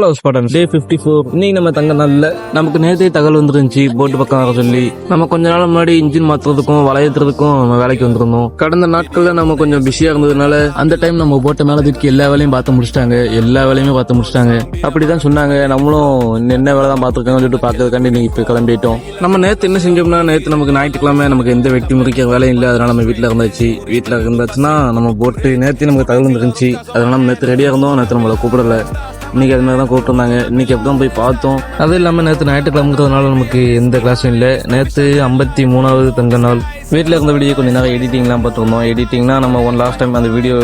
டே 54. இன்னைக்கு நம்ம தங்க நாள்ல நமக்கு நேரத்தை தகவல் வந்துருந்துச்சு போட்டு பக்கம் வர சொல்லி. நம்ம கொஞ்ச நாள் முன்னாடி இன்ஜின் மாத்துறதுக்கும் வளையத்துறதுக்கும் நம்ம வேலைக்கு வந்திருந்தோம். கடந்த நாட்கள்ல நம்ம கொஞ்சம் பிஸியா இருந்ததுனால அந்த டைம் நம்ம போட்ட மேல தூக்கி எல்லா வேலையும் பார்த்து முடிச்சிட்டாங்க. அப்படிதான் சொன்னாங்க. நம்மளும் என்ன வேலை தான் பார்த்துருக்காங்கன்னு சொல்லிட்டு பார்க்கறதுக்காண்டி இன்னைக்கு இப்போ கிளம்பிட்டோம். நம்ம நேற்று என்ன செஞ்சோம்னா, நேற்று நமக்கு ஞாயிற்றுக்கிழமை நமக்கு எந்த வெட்டி முறிக்கிற வேலையும் இல்லை. அதனால நம்ம வீட்டில் இருந்தாச்சுன்னா நம்ம போட்டு நேற்று நமக்கு தகவல் வந்துருந்துச்சு. அதனால நம்ம நேற்று ரெடியா இருந்தோம். நேற்று நம்மளை கூப்பிடல. இன்னைக்கு அது மாதிரி தான் கூப்பிட்டுருந்தாங்க. இன்னைக்கு அப்பதான் போய் பார்த்தோம். அது இல்லாமல் நேற்று ஞாயிற்றுக்கிழமைன்றதுனால நமக்கு எந்த கிளாஸும் இல்லை. நேற்று 53வது தங்க நாள். வீட்டில் இருந்த வீடியோ கொஞ்சம் நேரம் எடிட்டிங்லாம் பார்த்துருந்தோம். எடிட்டிங்னா நம்ம லாஸ்ட் டைம் அந்த வீடியோ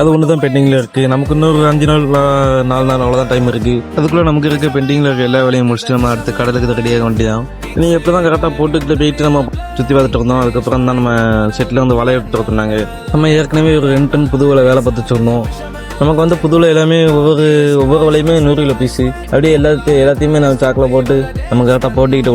அது ஒன்று தான் பெண்டிங்கில் இருக்குது. நமக்கு இன்னொரு 5 நாள் 4 நாள் அவ்வளோதான் டைம் இருக்குது. அதுக்குள்ளே நமக்கு இருக்க பெண்டிங்கில் இருக்க எல்லா வேலையும் முடிச்சுட்டு நம்ம அடுத்து கடலுக்கு ரெடியாக வேண்டியதான். நீங்கள் எப்போ தான் கரெக்டாக போட்டுக்கிட்டு போயிட்டு நம்ம சுற்றி பார்த்துட்டு இருந்தோம். அதுக்கப்புறம் தான் நம்ம செட்டில் வந்து வலைய விட்டு இருந்தாங்க. நம்ம ஏற்கனவே ஒரு 2 டன் புது வேலை பார்த்துட்டு இருந்தோம். நமக்கு வந்து புதுவில் எல்லாமே ஒவ்வொரு வலையுமே 100 கிலோ பீஸு. அப்படியே எல்லாத்தையுமே நம்ம சாக்கில் போட்டு நம்ம கரெக்டாக போட்டிக்கிட்டு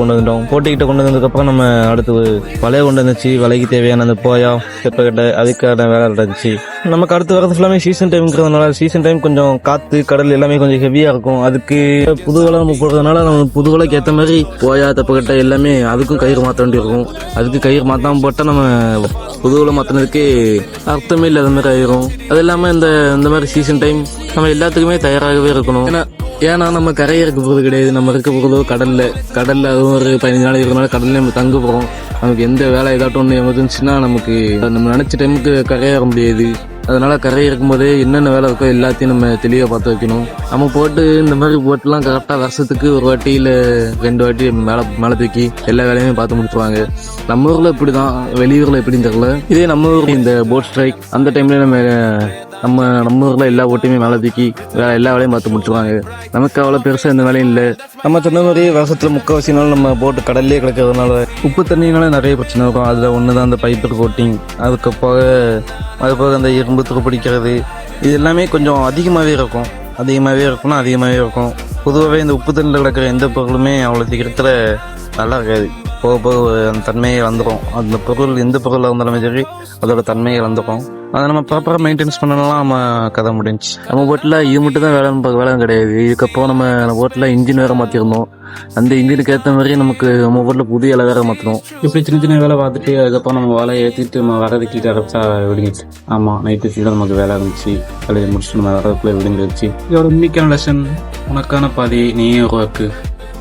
கொண்டு வந்ததுக்கப்புறம் நம்ம அடுத்து வலையை கொண்டு வந்துச்சு. வலைக்கு தேவையான அந்த போயா செப்பக்கட்டை அதுக்கான வேலை நடந்துச்சு. நமக்கு அடுத்து வரது ஃபுல்லாமே சீசன் டைம்ங்கிறதுனால சீசன் டைம் கொஞ்சம் காற்று கடல் எல்லாமே கொஞ்சம் ஹெவியாக இருக்கும். அதுக்கு புது வலை நம்ம போடுறதுனால நம்ம புது வலைக்கு ஏற்ற மாதிரி போயா தெப்பக்கட்டை எல்லாமே அதுக்கும் கயிறு மாற்ற வேண்டி இருக்கும். அதுக்கு கயிறு மாற்றாமல் போட்டால் நம்ம புதுவில் மாற்றினதுக்கு அர்த்தமே இல்லாத மாதிரி ஆயிரும். அது இல்லாமல் இந்த மாதிரி சீசன் டைம் நம்ம எல்லாத்துக்குமே தயாராகவே இருக்கணும். ஏன்னா நம்ம கரையை இருக்க போகிறது கிடையாது. நம்ம இருக்க போகிறதோ கடல்ல அதுவும் ஒரு 15 நாள் இருக்கிறதுனால கடல்ல நம்ம தங்க போகிறோம். நமக்கு எந்த வேலை ஏதாட்டும் ஒன்று எமர்ஜென்சினா நமக்கு நம்ம நினச்ச டைமுக்கு கரையேற முடியாது. அதனால கரை இருக்கும்போதே என்னென்ன வேலை இருக்கோ எல்லாத்தையும் நம்ம தெளிவாக பார்த்து வைக்கணும். நம்ம போட்டு இந்த மாதிரி போட்டுலாம் கரெக்டாக வருஷத்துக்கு ஒரு வாட்டி இல்லை 2 வாட்டி மேலே தூக்கி எல்லா வேலையுமே பார்த்து முடிச்சுவாங்க. நம்ம ஊரில் இப்படி தான், வெளியூரில் எப்படின்னு தெரியல. இதே நம்ம ஊரில் இந்த போட் ஸ்ட்ரைக் அந்த டைம்ல நம்ம ஊரில் எல்லா போட்டையுமே மேலே தூக்கி எல்லா வேலையும் பார்த்து முடிச்சுவாங்க. நமக்கு அவ்வளோ பெருசாக எந்த வேலையும் இல்லை. நம்ம சொன்ன மாதிரி வருஷத்தில் 3/4 நாள் நம்ம போட்டு கடல்லே கிடக்கிறதுனால உப்பு தண்ணினால நிறைய பிரச்சனை இருக்கும். அதில் ஒன்று தான் அந்த பைப்பு கோட்டிங், அது போக அந்த இரும்பு துருப்பிடிக்கிறது, இது எல்லாமே கொஞ்சம் அதிகமாகவே இருக்கும். பொதுவாகவே இந்த உப்பு தண்ணியில் கிடக்கிற எந்த பொருளுமே அவ்வளோ சீக்கிரத்தில் நல்லா இருக்காது. போக அந்த தன்மையை வந்துடும். அந்த பொருள் எந்த பொருளாக இருந்தாலுமே சரி அதோட தன்மையை வந்துடும். அதை நம்ம ப்ராப்பராக மெயின்டைன்ஸ் பண்ணலாம். நம்ம கதை முடிஞ்சு நம்ம போட்டில் இது மட்டும் தான் வேலை கிடையாது. இதுக்கப்புறம் நம்ம போட்டில் இன்ஜின் வேறு மாற்றிருந்தோம். அந்த இன்ஜினுக்கு ஏற்ற மாதிரி நம்ம போட்டில் புது இலை வேறு மாற்றணும். இப்படி சின்ன வேலை பார்த்துட்டு அதுக்கப்புறம் நம்ம வேலையை ஏற்றிட்டு நம்ம வரதுக்கு கரெக்டாக விடுங்கிச்சு. ஆமாம், நைட்டு சீக்கிரம் நமக்கு வேலை இருந்துச்சு. வேலையை முடிச்சுட்டு நம்ம வரதுக்குள்ளே விடுங்கிடுச்சு. இதோட இன்னைக்கான லெசன், உனக்கான பாதி நீயே உருவாக்கு.